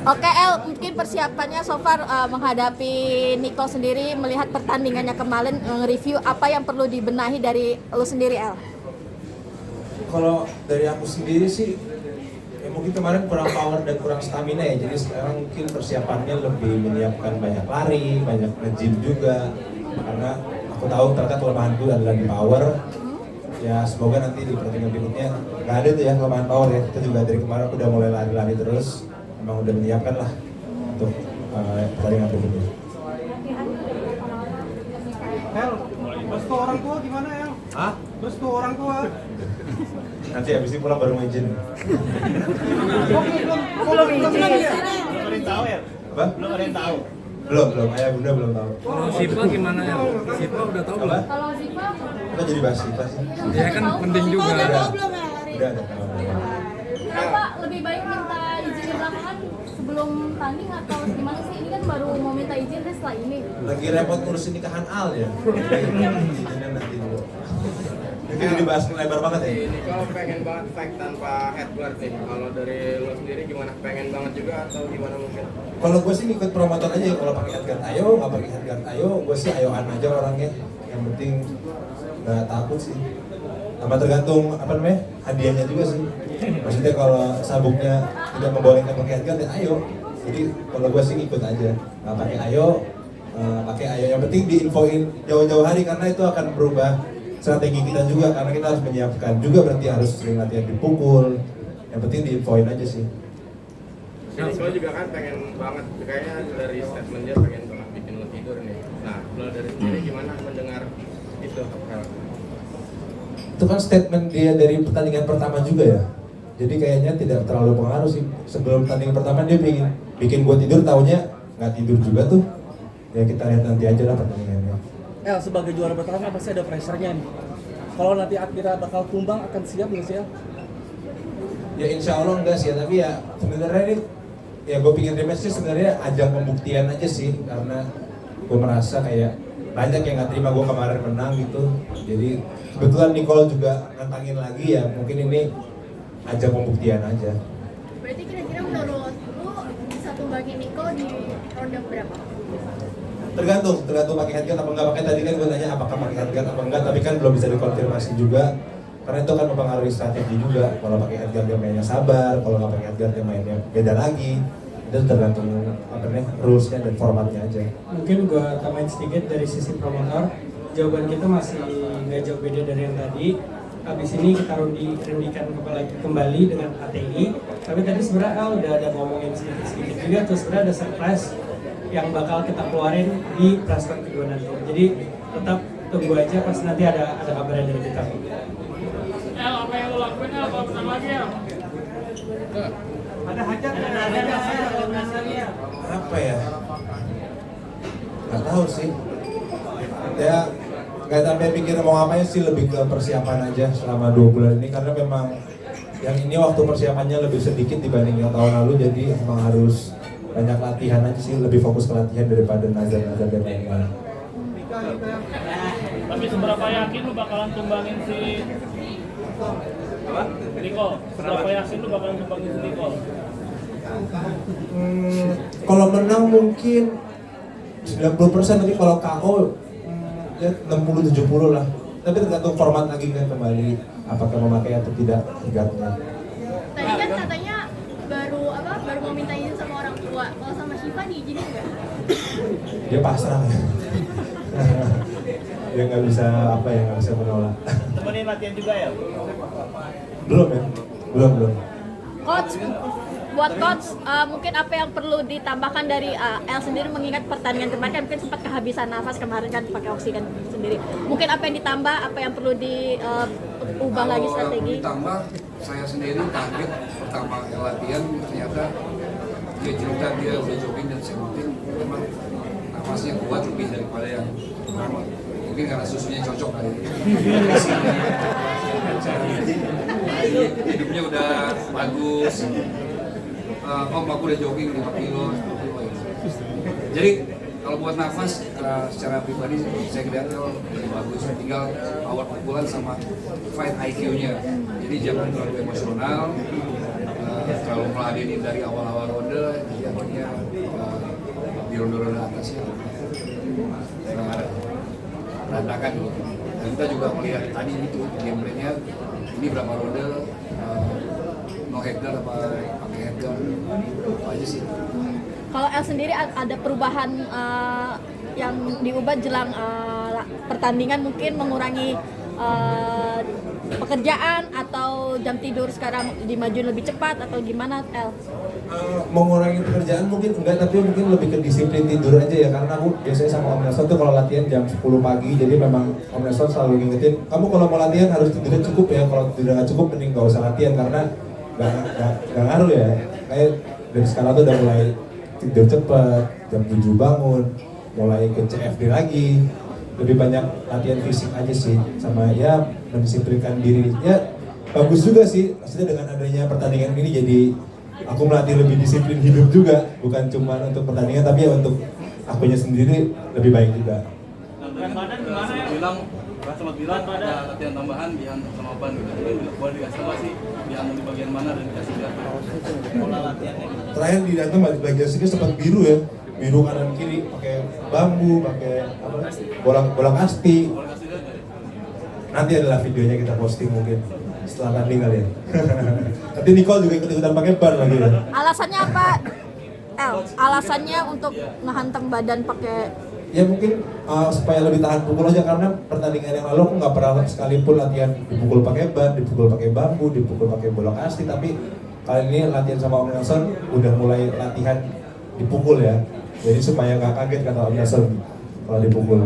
Oke El, mungkin persiapannya so far menghadapi Nico sendiri, melihat pertandingannya kemarin, nge-review apa yang perlu dibenahi dari lu sendiri El? Kalau dari aku sendiri sih, ya mungkin kemarin kurang power dan kurang stamina ya, jadi sekarang mungkin persiapannya lebih menyiapkan banyak lari, banyak nge-gym juga, karena aku tahu ternyata kelemahanku adalah di power. Ya semoga nanti di pertandingan berikutnya nggak ada tuh ya kelemahan power ya, kita juga dari kemarin udah mulai lari-lari terus, emang udah menyiapkan lah untuk pertandingan berikutnya. El, restu orang tua gimana El? Hah? Restu orang tua. Nanti habis ini pulang baru ngizin. Belum izin. ya? Belum ada yang tahu ya? Apa? Belum ada yang tahu. Belum, ayah bunda belum tahu. Kalau Sipa gimana ya? Sipa udah tahu Apa? belum? Kalau Ziva, Kita jadi bahas Sipa sih. Ya kan penting juga. Udah ada. kenapa lebih baik minta izin di lapangan sebelum tanding atau gimana sih? Ini kan baru mau minta izin setelah ini. Lagi repot ngurusin nikahan Al ya. Ini nanti dulu. Itu jadi bahas lebar banget ya. Ini kalau pengen banget fight tanpa headguard nih, kalau dari lo sendiri gimana? Pengen banget juga atau gimana mungkin? Kalau gue sih ngikut promotor aja ya, kalau pakai headguard ayo, nggak pakai headguard ayo, gue sih ayoan aja orangnya. Yang penting nggak takut sih. Sama tergantung apa namanya hadiahnya juga sih. Maksudnya kalau sabuknya tidak membolehkan pakai headguard ya ayo. Jadi kalau gue sih ngikut aja, nggak pakai ayo, pakai ayo. Yang penting diinfoin jauh-jauh hari karena itu akan berubah strategi kita juga, karena kita harus menyiapkan juga, berarti harus sering latihan dipukul. Yang penting diinfoin aja sih. Ini gue juga kan pengen banget, kayaknya dari statement dia pengen banget bikin lo tidur nih. Nah, lo dari sendiri gimana mendengar itu? Itu kan statement dia dari pertandingan pertama juga ya. Jadi kayaknya tidak terlalu pengaruh sih. Sebelum pertandingan pertama dia bikin gue tidur, taunya nggak tidur juga tuh. Ya kita lihat nanti aja lah pertandingannya. El, sebagai juara bertahan pasti ada pressure-nya nih. Kalau nanti akhirnya bakal tumbang, akan siap nggak sih El? Ya insya Allah enggak sih ya, tapi ya sebenarnya ini ya gue pikir rematch sih sebenarnya ajang pembuktian aja sih, karena gue merasa kayak banyak yang nggak terima gue kemarin menang gitu. Jadi kebetulan Nicole juga nantangin lagi, ya mungkin ini ajang pembuktian aja. Berarti kira-kira menurut lu bisa tumbangin Nico di ronde berapa? Tergantung pakai headguard apa enggak. Pakai tadi kan gue tanya apakah pakai headguard apa enggak, tapi kan belum bisa dikonfirmasi juga. Karena itu kan mempengaruhi strategi juga. Kalau pakai headguard dia mainnya sabar, kalau nggak pakai headguard dia mainnya beda lagi. Itu tergantung apa namanya rulesnya dan formatnya aja. Mungkin gue tambahin sedikit dari sisi promotor. Jawaban kita masih nggak jauh beda dari yang tadi. Habis ini kita rendikan kembali dengan ATI. Tapi tadi sebenarnya Al udah ada ngomongin sedikit juga. Terus sebenarnya ada surprise yang bakal kita keluarin di presscon kedua nanti. Jadi tetap tunggu aja pas nanti ada kabarnya dari kita. El, apa yang lo lakuin El? Kalau menang lagi ya? Ada hajat ya? Apa ya? Nggak tahu sih. Ya nggak sampai pikir mau ngapain sih, lebih ke persiapan aja selama 2 bulan ini, karena memang yang ini waktu persiapannya lebih sedikit dibanding yang tahun lalu, jadi emang harus banyak latihan aja sih, lebih fokus ke latihan daripada nazar-nazar dan lain-lain. Tapi seberapa yakin lu bakalan tumbangin si Nico? Seberapa yakin lu bakalan tumbangin si Nico? Kalau menang mungkin 90%, tapi kalau KO ya 60-70 lah. Tapi tergantung format lagi kan kembali, apakah memakai atau tidak headguardnya. Tadi kan katanya baru mau minta izin sama orang tua. Kalau sama Shiva diizinin nggak? Dia pasrah ya. Dia nggak bisa menolak. Temenin latihan juga ya? Belum ya? Belum. Coach, buat coach, mungkin apa yang perlu ditambahkan dari El sendiri, mengingat pertandingan kemarin kan mungkin sempat kehabisan nafas kemarin kan pakai oksigen sendiri. Mungkin apa yang ditambah, apa yang perlu diubah lagi strategi? Ditambah saya sendiri kaget pertama latihan, ternyata dia cerita dia udah jogging dan sebutin memang nafasnya kuat lebih daripada yang pertama. Mungkin karena susunya cocok kali. Hidupnya udah bagus. Om aku udah jogging 5 kilo. Jadi kalau buat nafas secara pribadi saya lihat lebih bagus. Tinggal power pukulan sama fight IQ-nya. Jadi jangan terlalu emosional, terlalu meladeni dari awal-awal ronde. Ya, kan. Dan kita juga melihat tadi itu gameplaynya ini berapa ronde, no headguard apa pakai headguard, apa aja sih. Kalau El sendiri ada perubahan yang diubah jelang pertandingan, mungkin mengurangi pekerjaan atau jam tidur sekarang dimajuin lebih cepat atau gimana El? Mengurangi pekerjaan mungkin enggak, tapi mungkin lebih ke disiplin tidur aja ya, karena aku biasanya sama Om Nelson tuh kalau latihan jam 10 pagi, jadi memang Om Nelson selalu ngingetin kamu kalau mau latihan harus tidurnya cukup ya, kalau tidurnya nggak cukup mending nggak usah latihan karena nggak ngaruh ya. Kayak dari sekarang tuh udah mulai tidur cepet, jam 7 bangun, mulai ke CFD lagi, lebih banyak latihan fisik aja sih, sama ya mendisiplinkan diri. Ya bagus juga sih, maksudnya dengan adanya pertandingan ini jadi aku melatih lebih disiplin hidup juga, bukan cuma untuk pertandingan tapi ya untuk akunya sendiri lebih baik juga. Berat badan gimana ya? Sempat bilang ada latihan tambahan dihantar sama ban gitu. Mungkin boleh dikasih tahu sih dihantar di bagian mana dan dikasih lihat pola latihannya. Terakhir di datang bagian sini sempat biru ya, biru kanan kiri pakai bambu, pakai apa? Bolang kasti. Boleh kasih lihat nggak? Nanti adalah videonya kita posting mungkin setelah tanding kali ya. Nanti Nicole juga ikut-ikutan pakai ban lagi ya. Alasannya apa El? Alasannya untuk ngehantam badan pakai Ya mungkin supaya lebih tahan pukul aja, karena pertandingan yang lalu aku nggak pernah sekalipun latihan dipukul pakai ban, dipukul pakai bambu, dipukul pakai bola kasti, tapi kali ini latihan sama Om Nelson udah mulai latihan dipukul ya, jadi supaya nggak kaget kata Om Nelson kalau dipukul.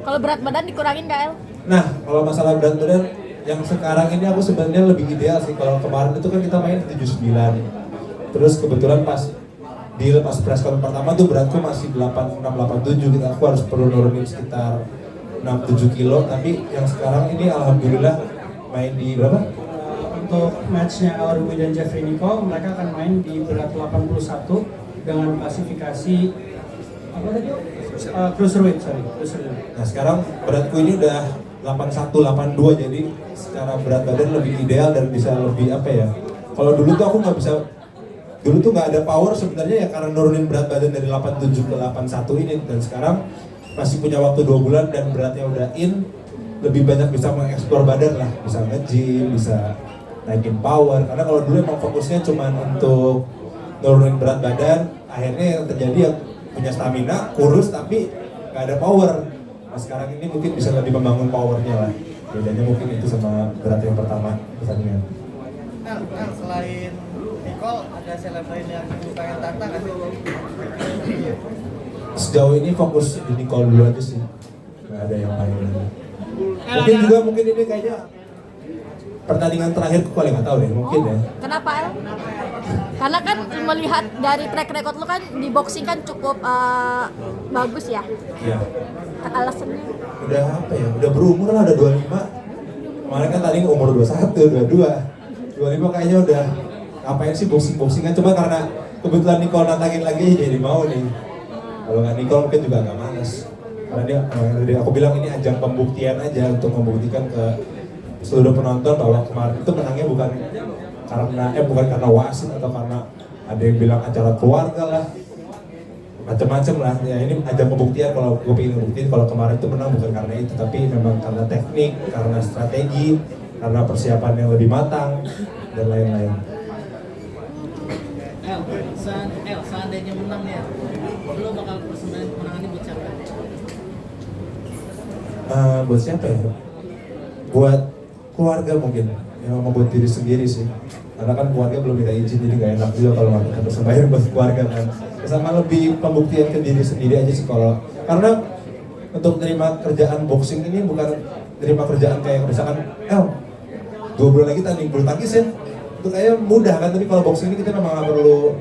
kalau berat badan dikurangin nggak El? Nah kalau masalah berat badan yang sekarang ini aku sebenarnya lebih ideal sih. Kalau kemarin itu kan kita main 79, terus kebetulan pas press con pertama tuh beratku masih 86-87 gitu, aku harus perlu nurunin sekitar 6-7 kilo, tapi yang sekarang ini alhamdulillah main di berapa? Untuk matchnya El Rumi dan Jeffrey Nicole, mereka akan main di berat 81 dengan klasifikasi apa tadi? Cruiserweight. Nah sekarang beratku ini udah 81-82, jadi secara berat badan lebih ideal dan bisa lebih apa ya, kalau dulu tuh aku nggak bisa, dulu tuh nggak ada power sebenarnya ya karena nurunin berat badan dari 87 ke 81 ini, dan sekarang masih punya waktu 2 bulan dan beratnya udah in, lebih banyak bisa mengeksplor badan lah, bisa nge-gym, bisa naikin power, karena kalau dulu emang fokusnya cuma untuk nurunin berat badan, akhirnya yang terjadi ya punya stamina, kurus tapi nggak ada power. Nah sekarang ini mungkin bisa lebih membangun powernya lah, bedanya mungkin itu sama berat yang pertama pertandingan. Selain Nicole, ada seleb lain yang pengen tantang nggak sih? Sejauh ini fokus di Nicole dulu aja sih, nggak ada yang lain lagi. Mungkin ini kayaknya pertandingan terakhir aku paling nggak tahu deh, mungkin ya. Kenapa El? Karena kan melihat dari track record lu kan di boxing kan cukup bagus ya. Iya. Alasannya? Udah apa ya? Udah berumur lah, udah 25. Kemarin kan tadi umur 21, 22. 25 kayaknya udah ngapain sih boxing-boxingan, cuma karena kebetulan Nicole nantangin lagi jadi mau nih. Kalau nggak Nicole mungkin juga agak males. Karena dia, aku bilang ini ajang pembuktian aja untuk membuktikan ke seluruh penonton bahwa kemarin itu menangnya bukan karena wasit atau karena ada yang bilang acara keluarga lah, macam-macam lah. Ya ini ajang pembuktian, kalau gue pengen ngebuktiin kalau kemarin itu menang bukan karena itu, tapi memang karena teknik, karena strategi, karena persiapan yang lebih matang dan lain-lain. Seandainya menang ya, lo bakal persembahkan kemenangan ini buat siapa? Buat siapa ya? Buat keluarga mungkin, ya mau buat diri sendiri sih. Karena kan keluarga belum minta izin, jadi nggak enak juga kalau nggak kita persembahin buat keluarga kan. Sama lebih pembuktian ke diri sendiri aja sih kalau. Karena untuk terima kerjaan boxing ini bukan terima kerjaan kayak misalkan, 2 bulan lagi tanding bulu tangkis ya. Itu kayaknya mudah kan, tapi kalau boxing ini kita memang nggak perlu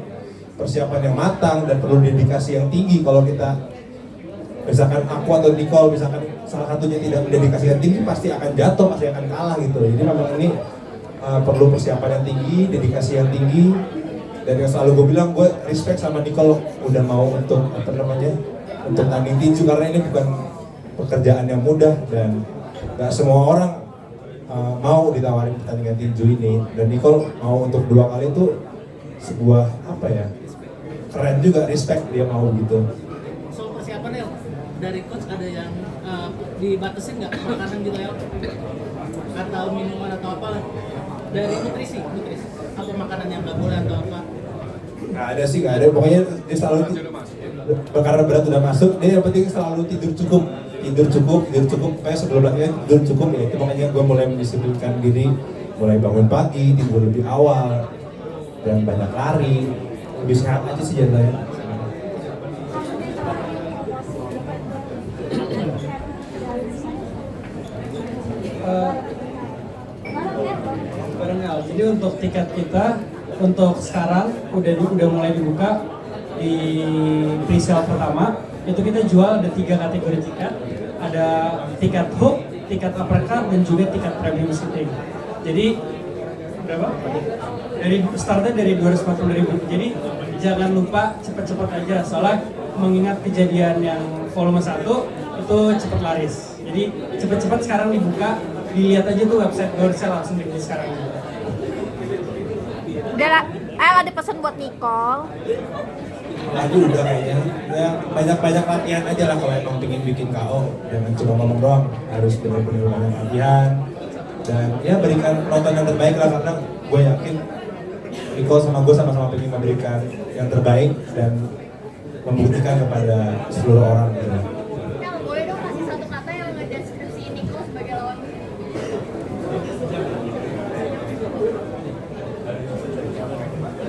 persiapan yang matang dan perlu dedikasi yang tinggi. Kalau kita misalkan aku atau Nicole misalkan salah satunya tidak mendedikasikan tinggi, pasti akan jatuh, pasti akan kalah gitu. Jadi memang ini perlu persiapan yang tinggi, dedikasi yang tinggi. Dan yang selalu gue bilang, gue respect sama Nicole udah mau untuk untuk tanding tinju, karena ini bukan pekerjaan yang mudah dan gak semua orang mau ditawarin pertandingan tinju ini. Dan Nicole mau untuk 2 kali itu sebuah keren juga, respect dia mau gitu. Soal persiapan ya, dari coach ada yang dibatasin nggak makanan gitu ya? Atau minuman atau apa? Dari nutrisi. Apa makanan yang nggak boleh atau apa? Nggak ada sih, nggak ada. Pokoknya dia selalu karena berat udah masuk, dia yang penting selalu tidur cukup. Kayak sebelum latihan tidur cukup ya. Itu makanya gue mulai mendisiplinkan diri, mulai bangun pagi, tidur lebih awal, dan banyak lari. Lebih sehat aja sih jadinya. Bareng Al. Jadi untuk tiket kita untuk sekarang udah mulai dibuka di pre-sale pertama. Itu kita jual ada 3 kategori tiket. Ada tiket hook, tiket uppercut, dan juga tiket premium seating. Jadi berapa? Startnya dari 240.000. Jadi jangan lupa cepet-cepet aja. Soalnya mengingat kejadian yang volume 1 itu cepet laris. Jadi cepet-cepet sekarang dibuka. Dilihat aja tuh website Gorsel langsung dibeli sekarang. Udah lah, ada pesan buat Nicole. Aduh udah kayaknya ya, banyak latihan aja lah kalau emang pengen bikin KO. Jangan cuma ngomong doang, harus benar-benar banyak latihan. Dan ya berikan penonton yang terbaik lah, karena gue yakin Nicole sama gue sama-sama pengen memberikan yang terbaik dan membuktikan kepada seluruh orang gitu. Boleh dong kasih satu kata yang ngedeskripsiin Nicole sebagai lawan?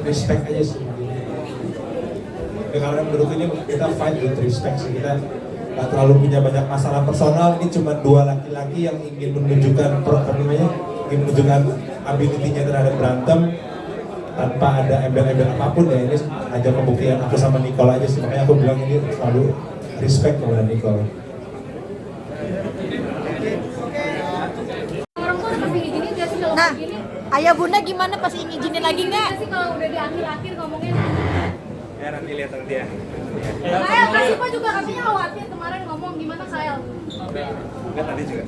Respect aja sih. Ya, karena menurut ini kita fight with respect sih, kita nggak terlalu punya banyak masalah personal. Ini cuma 2 laki-laki yang ingin menunjukkan ingin menunjukkan ability-nya terhadap berantem tanpa ada embel-embel apapun ya. Ini hanya pembuktian aku sama Nicole aja sih, makanya aku bilang ini selalu respect kepada Nicole. Orang tua pasti ngizinin gak sih kalau kayak gini? Ayah bunda gimana, pasti ngizinin lagi nggak sih kalau udah di akhir-akhir ngomongin? Ya nanti lihat dia. Kael, kasih Pak juga katanya khawatir kemarin ngomong gimana Kael? Enggak tadi juga.